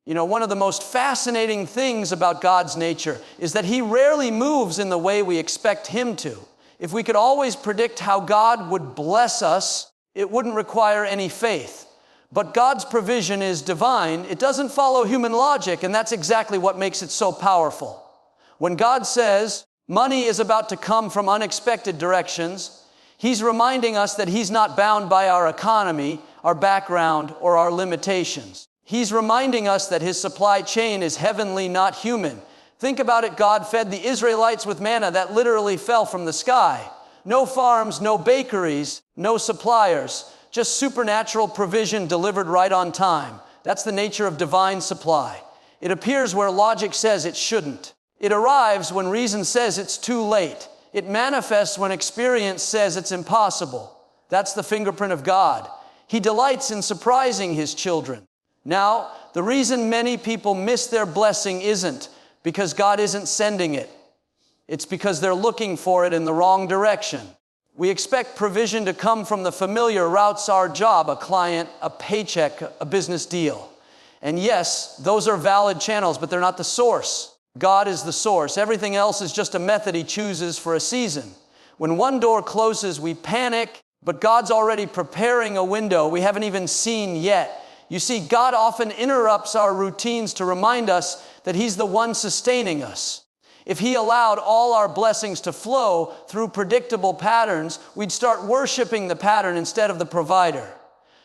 You know, one of the most fascinating things about God's nature is that He rarely moves in the way we expect Him to. If we could always predict how God would bless us, it wouldn't require any faith. But God's provision is divine. It doesn't follow human logic, and that's exactly what makes it so powerful. When God says money is about to come from unexpected directions, He's reminding us that He's not bound by our economy, our background, or our limitations. He's reminding us that His supply chain is heavenly, not human. Think about it. God fed the Israelites with manna that literally fell from the sky. No farms, no bakeries, no suppliers, just supernatural provision delivered right on time. That's the nature of divine supply. It appears where logic says it shouldn't. It arrives when reason says it's too late. It manifests when experience says it's impossible. That's the fingerprint of God. He delights in surprising His children. Now, the reason many people miss their blessing isn't because God isn't sending it. It's because they're looking for it in the wrong direction. We expect provision to come from the familiar routes: our job, a client, a paycheck, a business deal. And yes, those are valid channels, but they're not the source. God is the source. Everything else is just a method He chooses for a season. When one door closes, we panic, but God's already preparing a window we haven't even seen yet. You see, God often interrupts our routines to remind us that He's the one sustaining us. If He allowed all our blessings to flow through predictable patterns, we'd start worshiping the pattern instead of the provider.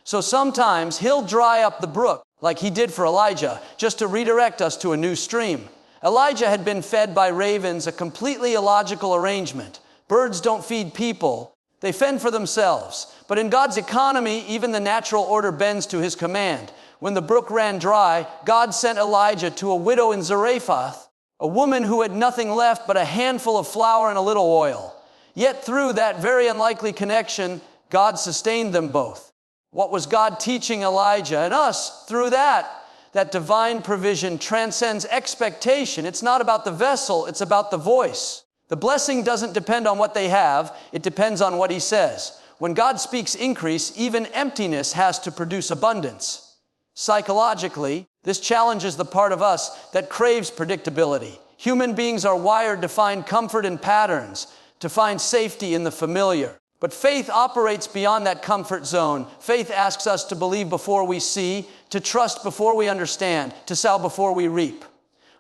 So sometimes He'll dry up the brook, like He did for Elijah, just to redirect us to a new stream. Elijah had been fed by ravens, a completely illogical arrangement. Birds don't feed people. They fend for themselves. But in God's economy, even the natural order bends to His command. When the brook ran dry, God sent Elijah to a widow in Zarephath, a woman who had nothing left but a handful of flour and a little oil. Yet through that very unlikely connection, God sustained them both. What was God teaching Elijah and us through that? That divine provision transcends expectation. It's not about the vessel, it's about the voice. The blessing doesn't depend on what they have, it depends on what He says. When God speaks increase, even emptiness has to produce abundance. Psychologically, this challenges the part of us that craves predictability. Human beings are wired to find comfort in patterns, to find safety in the familiar. But faith operates beyond that comfort zone. Faith asks us to believe before we see, to trust before we understand, to sow before we reap.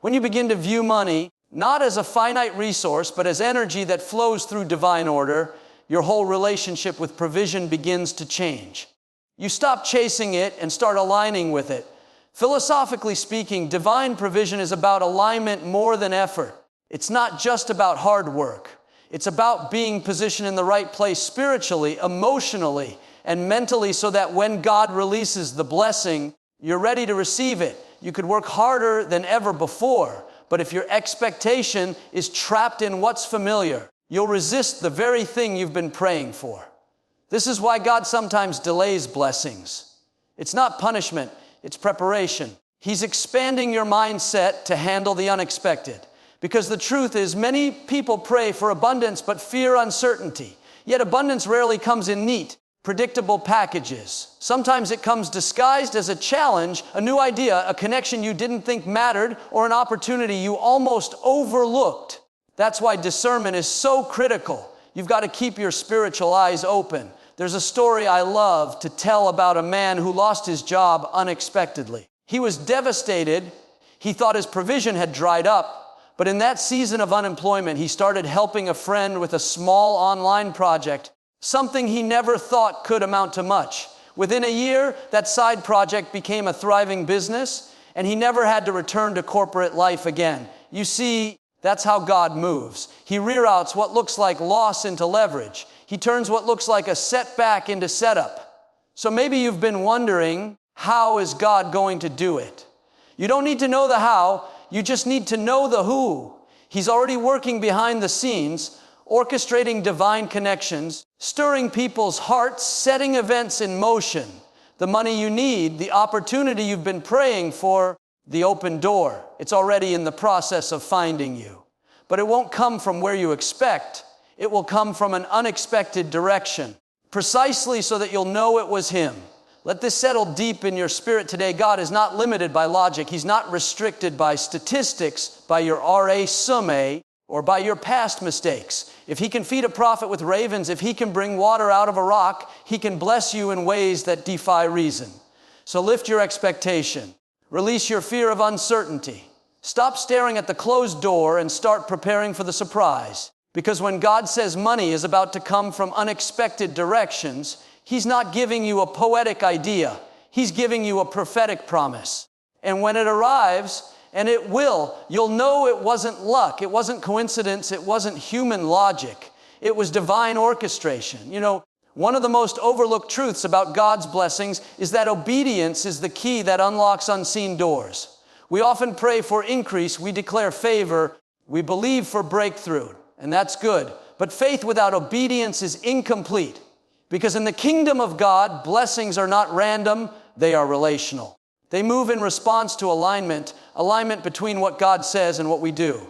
When you begin to view money not as a finite resource, but as energy that flows through divine order, your whole relationship with provision begins to change. You stop chasing it and start aligning with it. Philosophically speaking, divine provision is about alignment more than effort. It's not just about hard work. It's about being positioned in the right place spiritually, emotionally, and mentally so that when God releases the blessing, you're ready to receive it. You could work harder than ever before, but if your expectation is trapped in what's familiar, you'll resist the very thing you've been praying for. This is why God sometimes delays blessings. It's not punishment, it's preparation. He's expanding your mindset to handle the unexpected. Because the truth is, many people pray for abundance but fear uncertainty. Yet abundance rarely comes in neat, predictable packages. Sometimes it comes disguised as a challenge, a new idea, a connection you didn't think mattered, or an opportunity you almost overlooked. That's why discernment is so critical. You've got to keep your spiritual eyes open. There's a story I love to tell about a man who lost his job unexpectedly. He was devastated. He thought his provision had dried up. But in that season of unemployment, he started helping a friend with a small online project, something he never thought could amount to much. Within a year, that side project became a thriving business, and he never had to return to corporate life again. You see, that's how God moves. He reroutes what looks like loss into leverage. He turns what looks like a setback into setup. So maybe you've been wondering, how is God going to do it? You don't need to know the how, you just need to know the who. He's already working behind the scenes, orchestrating divine connections, stirring people's hearts, setting events in motion. The money you need, the opportunity you've been praying for, the open door. It's already in the process of finding you. But it won't come from where you expect. It will come from an unexpected direction, precisely so that you'll know it was Him. Let this settle deep in your spirit today. God is not limited by logic. He's not restricted by statistics, by your RA summe, or by your past mistakes. If He can feed a prophet with ravens, if He can bring water out of a rock, He can bless you in ways that defy reason. So lift your expectation. Release your fear of uncertainty. Stop staring at the closed door and start preparing for the surprise. Because when God says money is about to come from unexpected directions, He's not giving you a poetic idea. He's giving you a prophetic promise. And when it arrives, and it will, you'll know it wasn't luck, it wasn't coincidence, it wasn't human logic. It was divine orchestration. You know, one of the most overlooked truths about God's blessings is that obedience is the key that unlocks unseen doors. We often pray for increase, we declare favor, we believe for breakthrough, and that's good. But faith without obedience is incomplete, because in the kingdom of God, blessings are not random, they are relational. They move in response to alignment between what God says and what we do.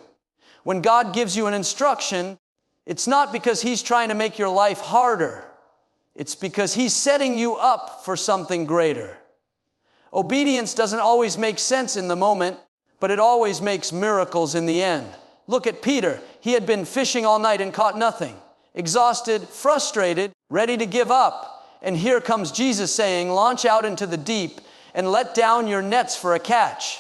When God gives you an instruction, it's not because He's trying to make your life harder. It's because He's setting you up for something greater. Obedience doesn't always make sense in the moment, but it always makes miracles in the end. Look at Peter. He had been fishing all night and caught nothing. Exhausted, frustrated, ready to give up. And here comes Jesus saying, launch out into the deep and let down your nets for a catch.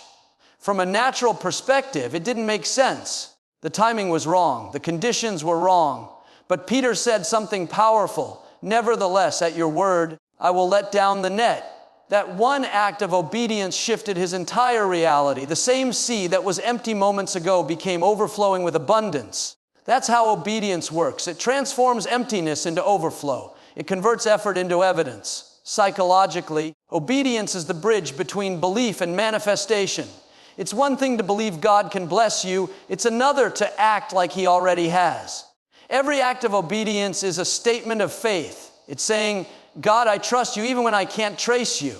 From a natural perspective, it didn't make sense. The timing was wrong. The conditions were wrong. But Peter said something powerful. Nevertheless, at your word, I will let down the net. That one act of obedience shifted his entire reality. The same sea that was empty moments ago became overflowing with abundance. That's how obedience works. It transforms emptiness into overflow. It converts effort into evidence. Psychologically, obedience is the bridge between belief and manifestation. It's one thing to believe God can bless you. It's another to act like He already has. Every act of obedience is a statement of faith. It's saying, God, I trust you even when I can't trace you.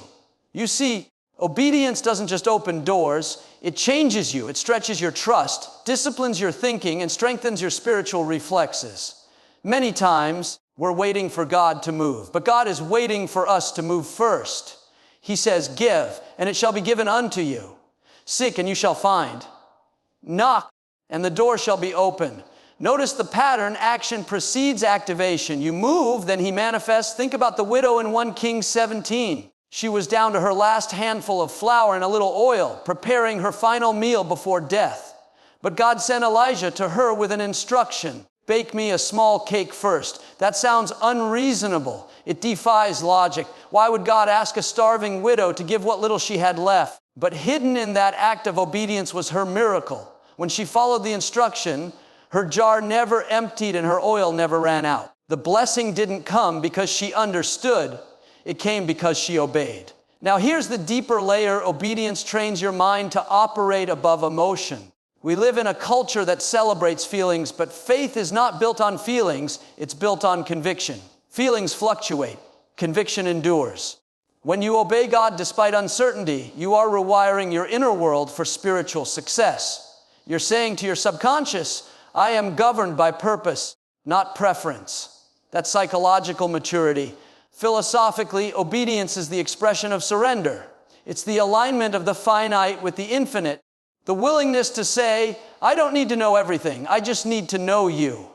You see, obedience doesn't just open doors. It changes you. It stretches your trust, disciplines your thinking, and strengthens your spiritual reflexes. Many times, we're waiting for God to move, but God is waiting for us to move first. He says, give, and it shall be given unto you. Seek, and you shall find. Knock, and the door shall be opened. Notice the pattern. Action precedes activation. You move, then He manifests. Think about the widow in 1 Kings 17. She was down to her last handful of flour and a little oil, preparing her final meal before death. But God sent Elijah to her with an instruction. Bake me a small cake first. That sounds unreasonable. It defies logic. Why would God ask a starving widow to give what little she had left? But hidden in that act of obedience was her miracle. When she followed the instruction, her jar never emptied and her oil never ran out. The blessing didn't come because she understood. It came because she obeyed. Now here's the deeper layer. Obedience trains your mind to operate above emotion. We live in a culture that celebrates feelings, but faith is not built on feelings. It's built on conviction. Feelings fluctuate. Conviction endures. When you obey God despite uncertainty, you are rewiring your inner world for spiritual success. You're saying to your subconscious, I am governed by purpose, not preference. That's psychological maturity. Philosophically, obedience is the expression of surrender. It's the alignment of the finite with the infinite. The willingness to say, I don't need to know everything. I just need to know you.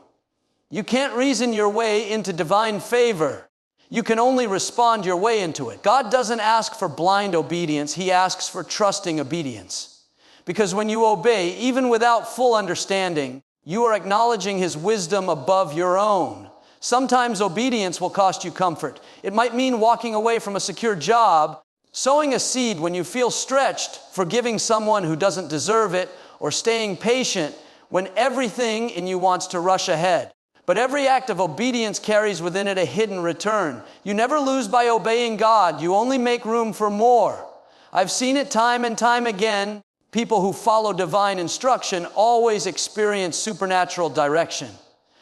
You can't reason your way into divine favor. You can only respond your way into it. God doesn't ask for blind obedience. He asks for trusting obedience. Because when you obey, even without full understanding, you are acknowledging His wisdom above your own. Sometimes obedience will cost you comfort. It might mean walking away from a secure job, sowing a seed when you feel stretched, forgiving someone who doesn't deserve it, or staying patient when everything in you wants to rush ahead. But every act of obedience carries within it a hidden return. You never lose by obeying God. You only make room for more. I've seen it time and time again. People who follow divine instruction always experience supernatural direction.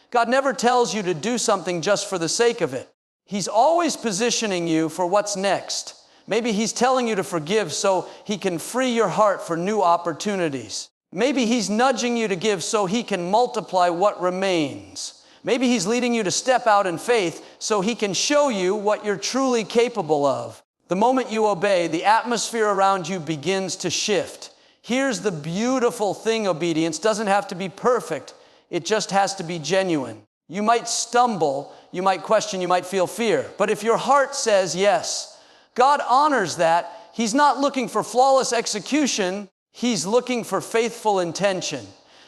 God never tells you to do something just for the sake of it. He's always positioning you for what's next. Maybe He's telling you to forgive so He can free your heart for new opportunities. Maybe He's nudging you to give so He can multiply what remains. Maybe He's leading you to step out in faith so He can show you what you're truly capable of. The moment you obey, the atmosphere around you begins to shift. Here's the beautiful thing: obedience doesn't have to be perfect. It just has to be genuine. You might stumble, you might question, you might feel fear. But if your heart says yes, God honors that. He's not looking for flawless execution. He's looking for faithful intention.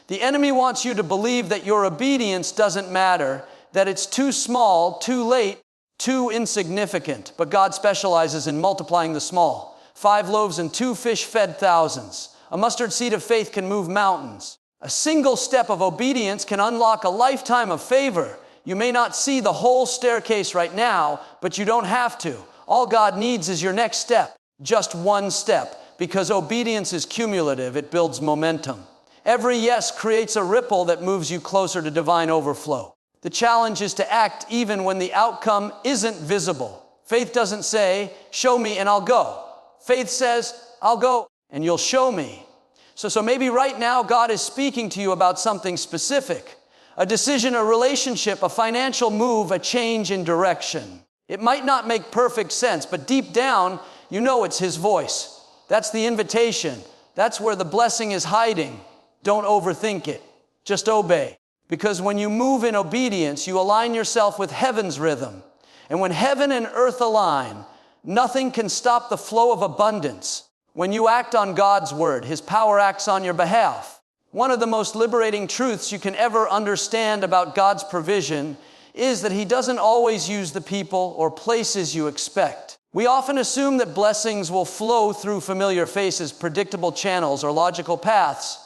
The enemy wants you to believe that your obedience doesn't matter, that it's too small, too late, too insignificant. But God specializes in multiplying the small. 5 loaves and 2 fish fed thousands. A mustard seed of faith can move mountains. A single step of obedience can unlock a lifetime of favor. You may not see the whole staircase right now, but you don't have to. All God needs is your next step, just one step, because obedience is cumulative. It builds momentum. Every yes creates a ripple that moves you closer to divine overflow. The challenge is to act even when the outcome isn't visible. Faith doesn't say, show me and I'll go. Faith says, I'll go and you'll show me. So maybe right now God is speaking to you about something specific. A decision, a relationship, a financial move, a change in direction. It might not make perfect sense, but deep down, you know it's His voice. That's the invitation. That's where the blessing is hiding. Don't overthink it. Just obey. Because when you move in obedience, you align yourself with heaven's rhythm. And when heaven and earth align, nothing can stop the flow of abundance. When you act on God's word, His power acts on your behalf. One of the most liberating truths you can ever understand about God's provision is that He doesn't always use the people or places you expect. We often assume that blessings will flow through familiar faces, predictable channels, or logical paths,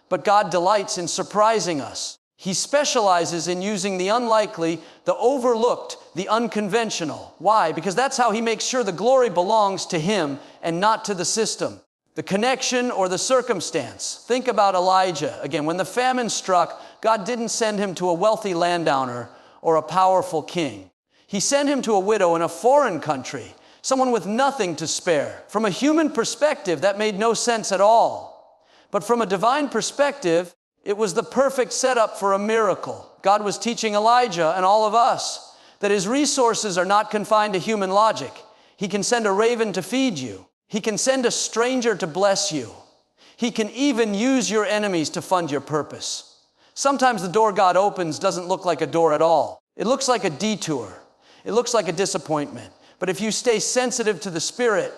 but God delights in surprising us. He specializes in using the unlikely, the overlooked, the unconventional. Why? Because that's how He makes sure the glory belongs to Him and not to the system, the connection, or the circumstance. Think about Elijah. Again, when the famine struck, God didn't send him to a wealthy landowner or a powerful king. He sent him to a widow in a foreign country, someone with nothing to spare. From a human perspective, that made no sense at all. But from a divine perspective, it was the perfect setup for a miracle. God was teaching Elijah and all of us that His resources are not confined to human logic. He can send a raven to feed you. He can send a stranger to bless you. He can even use your enemies to fund your purpose. Sometimes the door God opens doesn't look like a door at all. It looks like a detour. It looks like a disappointment. But if you stay sensitive to the Spirit,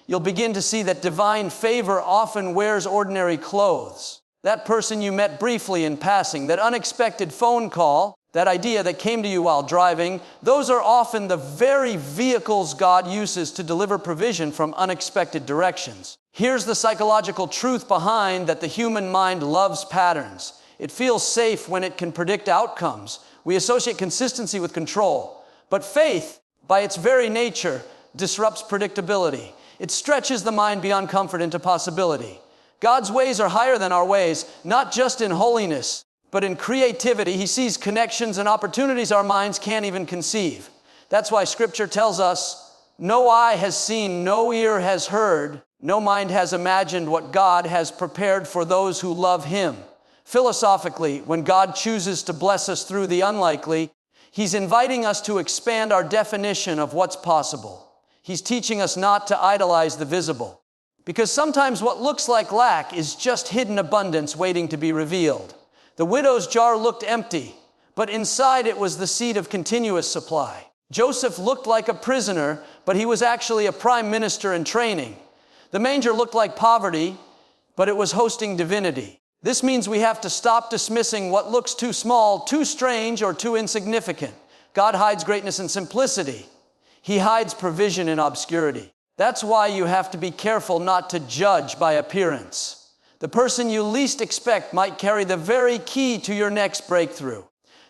you'll begin to see that divine favor often wears ordinary clothes. That person you met briefly in passing, that unexpected phone call, that idea that came to you while driving, those are often the very vehicles God uses to deliver provision from unexpected directions. Here's the psychological truth behind that: the human mind loves patterns. It feels safe when it can predict outcomes. We associate consistency with control. But faith, by its very nature, disrupts predictability. It stretches the mind beyond comfort into possibility. God's ways are higher than our ways, not just in holiness, but in creativity. He sees connections and opportunities our minds can't even conceive. That's why Scripture tells us, no eye has seen, no ear has heard, no mind has imagined what God has prepared for those who love Him. Philosophically, when God chooses to bless us through the unlikely, He's inviting us to expand our definition of what's possible. He's teaching us not to idolize the visible. Because sometimes what looks like lack is just hidden abundance waiting to be revealed. The widow's jar looked empty, but inside it was the seed of continuous supply. Joseph looked like a prisoner, but he was actually a prime minister in training. The manger looked like poverty, but it was hosting divinity. This means we have to stop dismissing what looks too small, too strange, or too insignificant. God hides greatness in simplicity. He hides provision in obscurity. That's why you have to be careful not to judge by appearance. The person you least expect might carry the very key to your next breakthrough.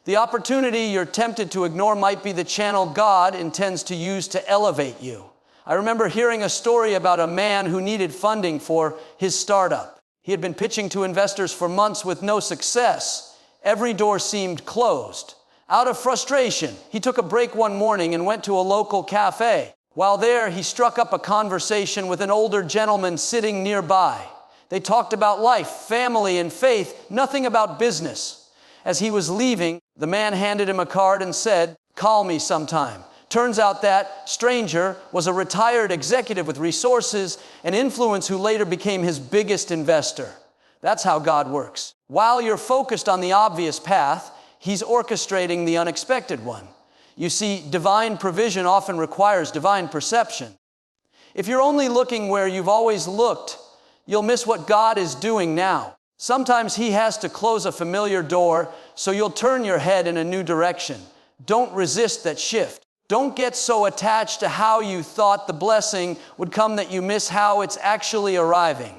The opportunity you're tempted to ignore might be the channel God intends to use to elevate you. I remember hearing a story about a man who needed funding for his startup. He had been pitching to investors for months with no success. Every door seemed closed. Out of frustration, he took a break one morning and went to a local cafe. While there, he struck up a conversation with an older gentleman sitting nearby. They talked about life, family, and faith, nothing about business. As he was leaving, the man handed him a card and said, "Call me sometime." Turns out that stranger was a retired executive with resources and influence who later became his biggest investor. That's how God works. While you're focused on the obvious path, He's orchestrating the unexpected one. You see, divine provision often requires divine perception. If you're only looking where you've always looked, you'll miss what God is doing now. Sometimes He has to close a familiar door so you'll turn your head in a new direction. Don't resist that shift. Don't get so attached to how you thought the blessing would come that you miss how it's actually arriving.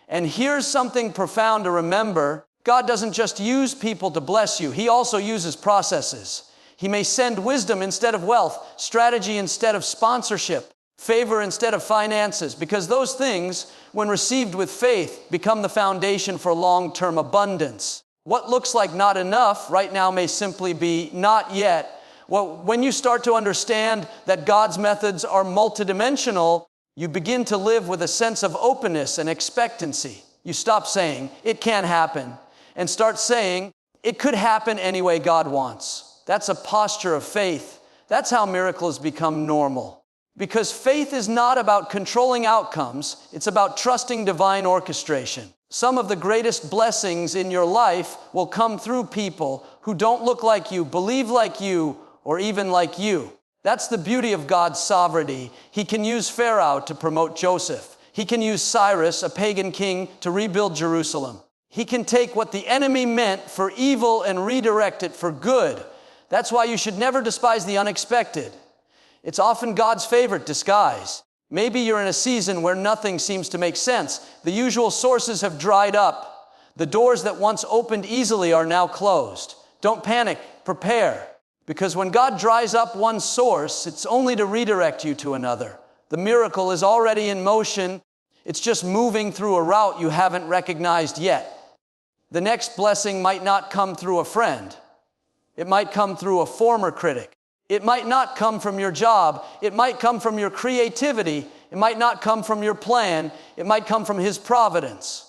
And here's something profound to remember. God doesn't just use people to bless you. He also uses processes. He may send wisdom instead of wealth, strategy instead of sponsorship, favor instead of finances, because those things, when received with faith, become the foundation for long-term abundance. What looks like not enough right now may simply be not yet. Well, when you start to understand that God's methods are multidimensional, you begin to live with a sense of openness and expectancy. You stop saying, "It can't happen," and start saying, "It could happen any way God wants." That's a posture of faith. That's how miracles become normal. Because faith is not about controlling outcomes, it's about trusting divine orchestration. Some of the greatest blessings in your life will come through people who don't look like you, believe like you, or even like you. That's the beauty of God's sovereignty. He can use Pharaoh to promote Joseph. He can use Cyrus, a pagan king, to rebuild Jerusalem. He can take what the enemy meant for evil and redirect it for good. That's why you should never despise the unexpected. It's often God's favorite disguise. Maybe you're in a season where nothing seems to make sense. The usual sources have dried up. The doors that once opened easily are now closed. Don't panic, prepare. Because when God dries up one source, it's only to redirect you to another. The miracle is already in motion. It's just moving through a route you haven't recognized yet. The next blessing might not come through a friend. It might come through a former critic. It might not come from your job. It might come from your creativity. It might not come from your plan. It might come from His providence.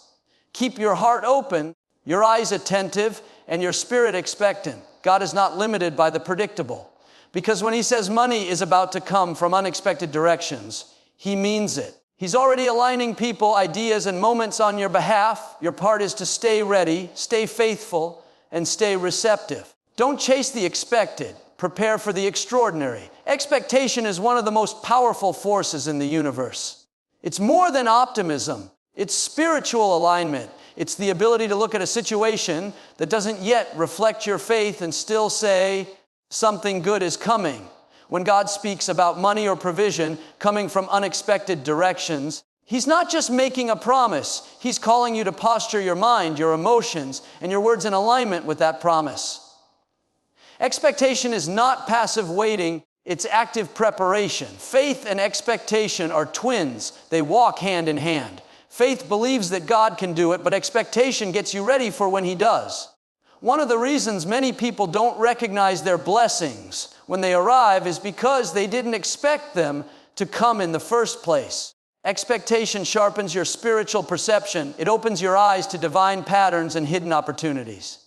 Keep your heart open, your eyes attentive, and your spirit expectant. God is not limited by the predictable. Because when He says money is about to come from unexpected directions, He means it. He's already aligning people, ideas, and moments on your behalf. Your part is to stay ready, stay faithful, and stay receptive. Don't chase the expected. Prepare for the extraordinary. Expectation is one of the most powerful forces in the universe. It's more than optimism. It's spiritual alignment. It's the ability to look at a situation that doesn't yet reflect your faith and still say something good is coming. When God speaks about money or provision coming from unexpected directions, He's not just making a promise. He's calling you to posture your mind, your emotions, and your words in alignment with that promise. Expectation is not passive waiting, it's active preparation. Faith and expectation are twins. They walk hand in hand. Faith believes that God can do it, but expectation gets you ready for when He does. One of the reasons many people don't recognize their blessings when they arrive is because they didn't expect them to come in the first place. Expectation sharpens your spiritual perception. It opens your eyes to divine patterns and hidden opportunities.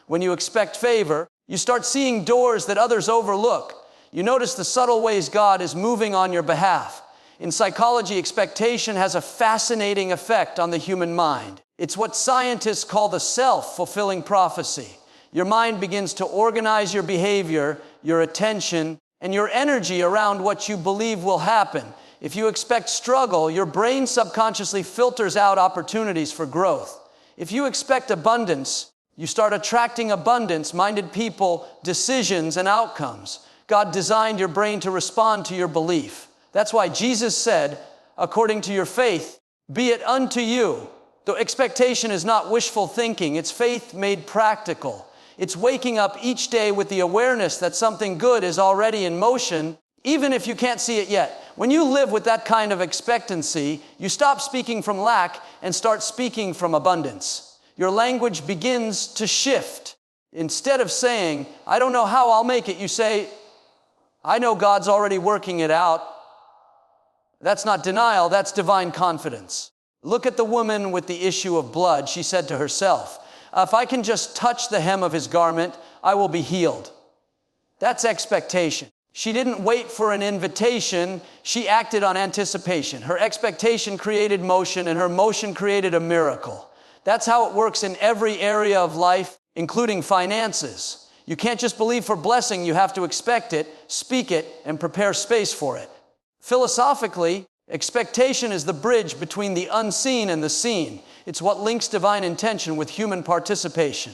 When you expect favor, you start seeing doors that others overlook. You notice the subtle ways God is moving on your behalf. In psychology, expectation has a fascinating effect on the human mind. It's what scientists call the self-fulfilling prophecy. Your mind begins to organize your behavior, your attention, and your energy around what you believe will happen. If you expect struggle, your brain subconsciously filters out opportunities for growth. If you expect abundance, you start attracting abundance-minded people, decisions, and outcomes. God designed your brain to respond to your belief. That's why Jesus said, according to your faith, be it unto you. The expectation is not wishful thinking. It's faith made practical. It's waking up each day with the awareness that something good is already in motion, even if you can't see it yet. When you live with that kind of expectancy, you stop speaking from lack and start speaking from abundance. Your language begins to shift. Instead of saying, I don't know how I'll make it, you say, I know God's already working it out. That's not denial, that's divine confidence. Look at the woman with the issue of blood. She said to herself, if I can just touch the hem of His garment, I will be healed. That's expectation. She didn't wait for an invitation, she acted on anticipation. Her expectation created motion, and her motion created a miracle. That's how it works in every area of life, including finances. You can't just believe for blessing, you have to expect it, speak it, and prepare space for it. Philosophically, expectation is the bridge between the unseen and the seen. It's what links divine intention with human participation.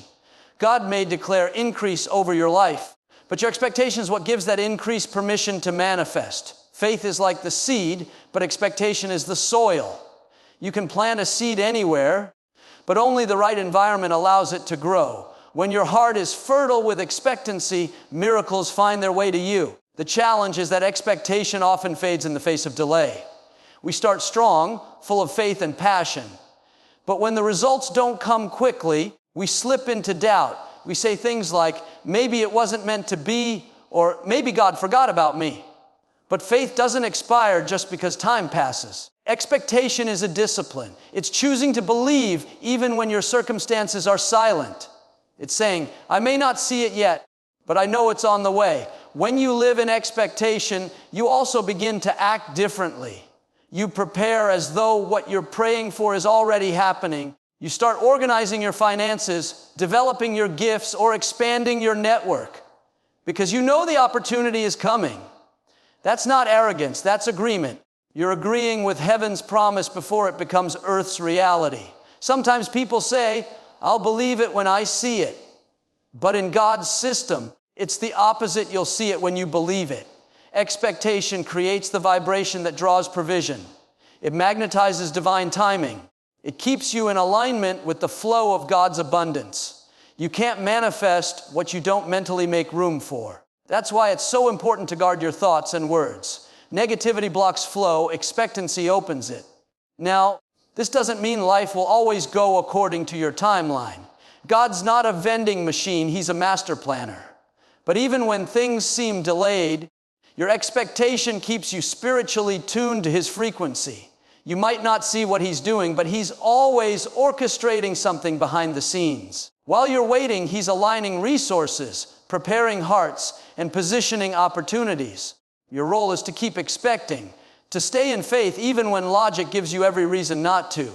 God may declare increase over your life, but your expectation is what gives that increase permission to manifest. Faith is like the seed, but expectation is the soil. You can plant a seed anywhere, but only the right environment allows it to grow. When your heart is fertile with expectancy, miracles find their way to you. The challenge is that expectation often fades in the face of delay. We start strong, full of faith and passion. But when the results don't come quickly, we slip into doubt. We say things like, maybe it wasn't meant to be, or maybe God forgot about me. But faith doesn't expire just because time passes. Expectation is a discipline. It's choosing to believe even when your circumstances are silent. It's saying, I may not see it yet, but I know it's on the way. When you live in expectation, you also begin to act differently. You prepare as though what you're praying for is already happening. You start organizing your finances, developing your gifts, or expanding your network because you know the opportunity is coming. That's not arrogance, that's agreement. You're agreeing with heaven's promise before it becomes earth's reality. Sometimes people say, I'll believe it when I see it. But in God's system, it's the opposite. You'll see it when you believe it. Expectation creates the vibration that draws provision. It magnetizes divine timing. It keeps you in alignment with the flow of God's abundance. You can't manifest what you don't mentally make room for. That's why it's so important to guard your thoughts and words. Negativity blocks flow, expectancy opens it. Now, this doesn't mean life will always go according to your timeline. God's not a vending machine, He's a master planner. But even when things seem delayed, your expectation keeps you spiritually tuned to His frequency. You might not see what He's doing, but He's always orchestrating something behind the scenes. While you're waiting, He's aligning resources, preparing hearts, and positioning opportunities. Your role is to keep expecting, to stay in faith even when logic gives you every reason not to.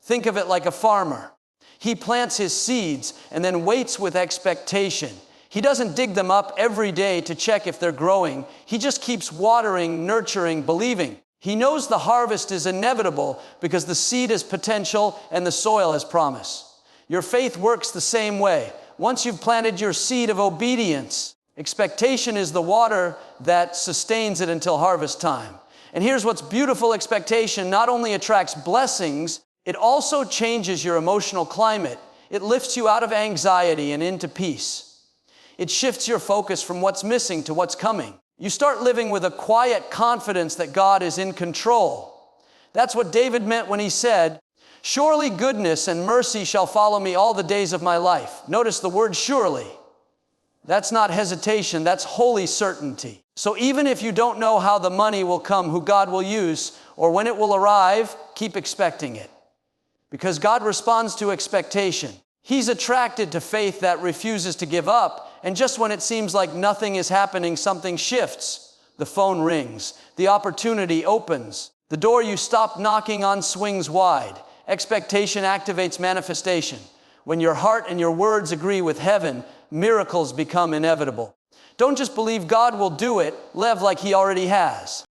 Think of it like a farmer. He plants his seeds and then waits with expectation. He doesn't dig them up every day to check if they're growing. He just keeps watering, nurturing, believing. He knows the harvest is inevitable because the seed has potential and the soil has promise. Your faith works the same way. Once you've planted your seed of obedience, expectation is the water that sustains it until harvest time. And here's what's beautiful: expectation not only attracts blessings, it also changes your emotional climate. It lifts you out of anxiety and into peace. It shifts your focus from what's missing to what's coming. You start living with a quiet confidence that God is in control. That's what David meant when he said, surely goodness and mercy shall follow me all the days of my life. Notice the word surely. That's not hesitation, that's holy certainty. So even if you don't know how the money will come, who God will use, or when it will arrive, keep expecting it. Because God responds to expectation. He's attracted to faith that refuses to give up. And just when it seems like nothing is happening, something shifts. The phone rings. The opportunity opens. The door you stopped knocking on swings wide. Expectation activates manifestation. When your heart and your words agree with heaven, miracles become inevitable. Don't just believe God will do it, live like He already has.